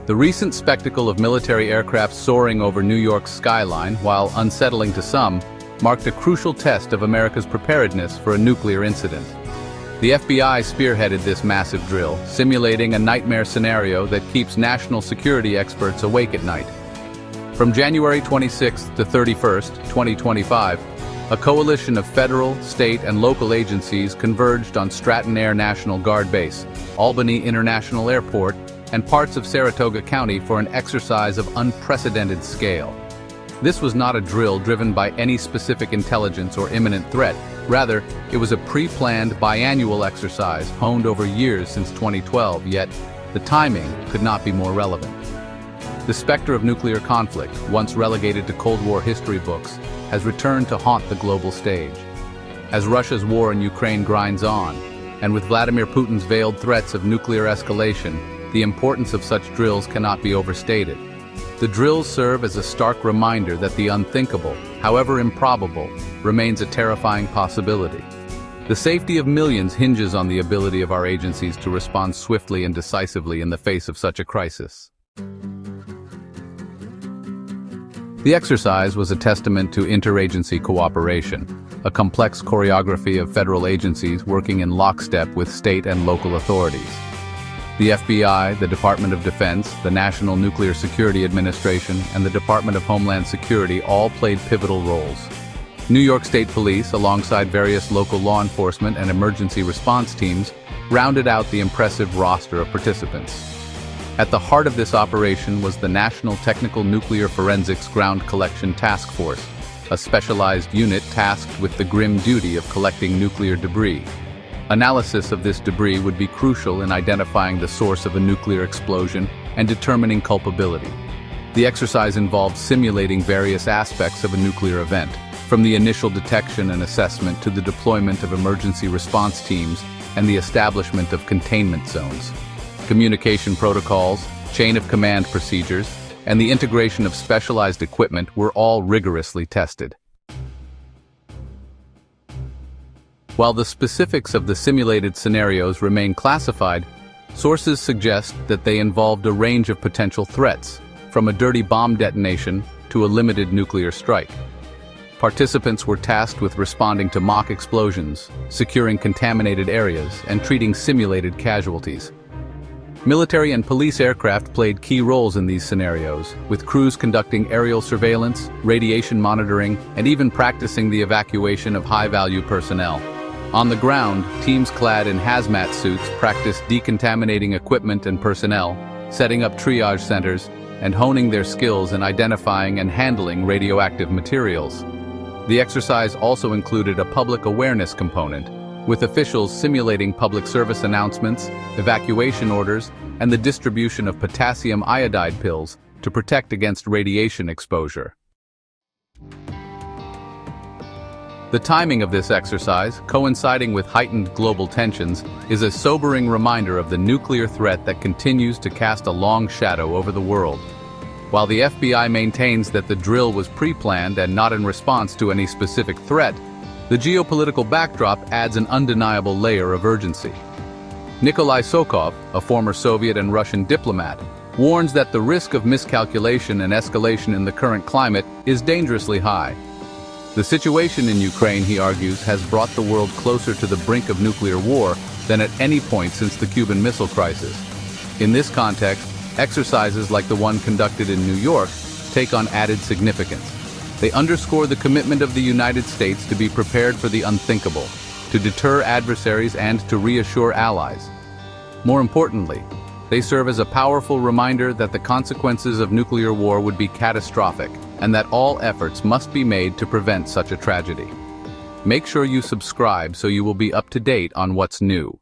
The recent spectacle of military aircraft soaring over New York's skyline, while unsettling to some, marked a crucial test of America's preparedness for a nuclear incident. The FBI spearheaded this massive drill, simulating a nightmare scenario that keeps national security experts awake at night. From January 26 to 31, 2025, a coalition of federal, state, and local agencies converged on Stratton Air National Guard Base, Albany International Airport, and parts of Saratoga County for an exercise of unprecedented scale. This was not a drill driven by any specific intelligence or imminent threat. Rather, it was a pre-planned biannual exercise honed over years since 2012, yet the timing could not be more relevant. The specter of nuclear conflict, once relegated to Cold War history books, has returned to haunt the global stage. As Russia's war in Ukraine grinds on, and with Vladimir Putin's veiled threats of nuclear escalation, the importance of such drills cannot be overstated. The drills serve as a stark reminder that the unthinkable, however improbable, remains a terrifying possibility. The safety of millions hinges on the ability of our agencies to respond swiftly and decisively in the face of such a crisis. The exercise was a testament to interagency cooperation, a complex choreography of federal agencies working in lockstep with state and local authorities. The FBI, the Department of Defense, the National Nuclear Security Administration, and the Department of Homeland Security all played pivotal roles. New York State Police, alongside various local law enforcement and emergency response teams, rounded out the impressive roster of participants. At the heart of this operation was the National Technical Nuclear Forensics Ground Collection Task Force, a specialized unit tasked with the grim duty of collecting nuclear debris. Analysis of this debris would be crucial in identifying the source of a nuclear explosion and determining culpability. The exercise involved simulating various aspects of a nuclear event, from the initial detection and assessment to the deployment of emergency response teams and the establishment of containment zones. Communication protocols, chain of command procedures, and the integration of specialized equipment were all rigorously tested. While the specifics of the simulated scenarios remain classified, sources suggest that they involved a range of potential threats, from a dirty bomb detonation to a limited nuclear strike. Participants were tasked with responding to mock explosions, securing contaminated areas, and treating simulated casualties. Military and police aircraft played key roles in these scenarios, with crews conducting aerial surveillance, radiation monitoring, and even practicing the evacuation of high-value personnel. On the ground, teams clad in hazmat suits practiced decontaminating equipment and personnel, setting up triage centers, and honing their skills in identifying and handling radioactive materials. The exercise also included a public awareness component, with officials simulating public service announcements, evacuation orders, and the distribution of potassium iodide pills to protect against radiation exposure. The timing of this exercise, coinciding with heightened global tensions, is a sobering reminder of the nuclear threat that continues to cast a long shadow over the world. While the FBI maintains that the drill was pre-planned and not in response to any specific threat, the geopolitical backdrop adds an undeniable layer of urgency. Nikolai Sokov, a former Soviet and Russian diplomat, warns that the risk of miscalculation and escalation in the current climate is dangerously high. The situation in Ukraine, he argues, has brought the world closer to the brink of nuclear war than at any point since the Cuban Missile Crisis. In this context, exercises like the one conducted in New York take on added significance. They underscore the commitment of the United States to be prepared for the unthinkable, to deter adversaries and to reassure allies. More importantly, they serve as a powerful reminder that the consequences of nuclear war would be catastrophic and that all efforts must be made to prevent such a tragedy. Make sure you subscribe so you will be up to date on what's new.